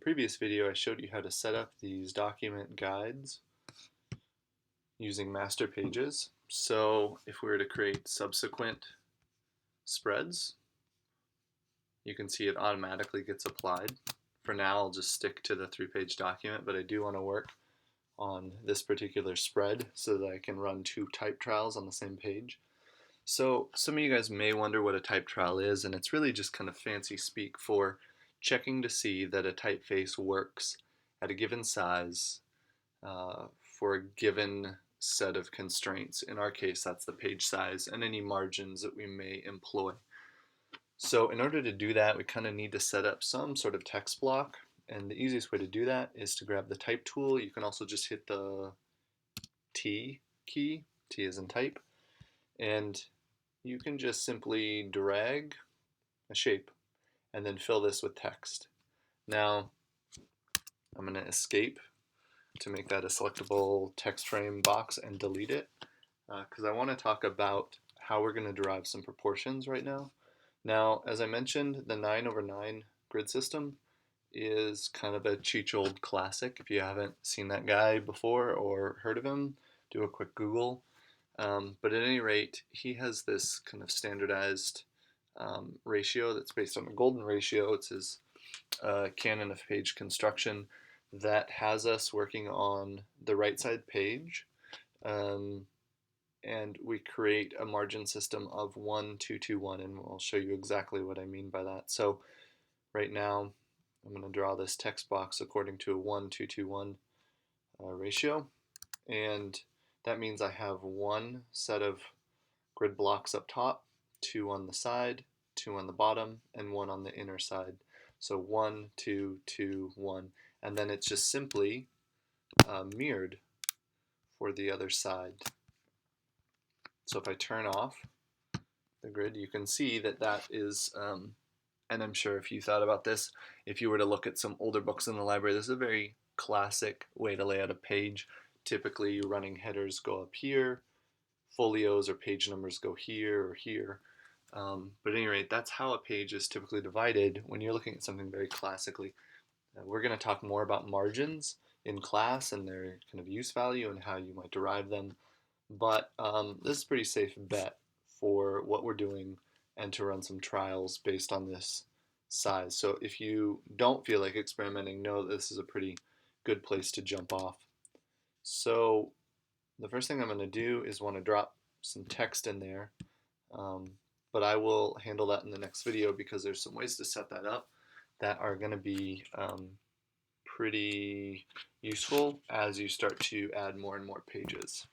previous video, I showed you how to set up these document guides using master pages. So if we were to create subsequent spreads, you can see it automatically gets applied. For now, I'll just stick to the 3-page document, but I do want to work on this particular spread so that I can run 2 type trials on the same page. So some of you guys may wonder what a type trial is, and it's really just kind of fancy speak for checking to see that a typeface works at a given size for a given set of constraints. In our case, that's the page size and any margins that we may employ. So in order to do that, we kind of need to set up some sort of text block, and the easiest way to do that is to grab the type tool. You can also just hit the T key, T as in type, and you can just simply drag a shape and then fill this with text. Now I'm going to escape to make that a selectable text frame box and delete it because I want to talk about how we're going to derive some proportions right now. Now, as I mentioned, the 9/9 grid system is kind of a cheech-old classic. If you haven't seen that guy before or heard of him, do a quick Google. But at any rate, he has this kind of standardized ratio that's based on the golden ratio. It's his canon of page construction that has us working on the right side page, and we create a margin system of 1, 2, 2, 1, and I'll show you exactly what I mean by that. So right now I'm going to draw this text box according to a 1, 2, 2, 1 ratio, and that means I have one set of grid blocks up top, 2 on the side, 2 on the bottom, and 1 on the inner side. So 1, 2, 2, 1, and then it's just simply mirrored for the other side. So if I turn off the grid, you can see that that is, and I'm sure if you thought about this, if you were to look at some older books in the library, this is a very classic way to lay out a page. Typically, running headers go up here, folios or page numbers go here or here. But at any rate, that's how a page is typically divided when you're looking at something very classically. We're going to talk more about margins in class and their kind of use value and how you might derive them. But this is a pretty safe bet for what we're doing and to run some trials based on this size. So if you don't feel like experimenting, know that this is a pretty good place to jump off. So the first thing I'm going to do is want to drop some text in there, but I will handle that in the next video because there's some ways to set that up that are going to be pretty useful as you start to add more and more pages.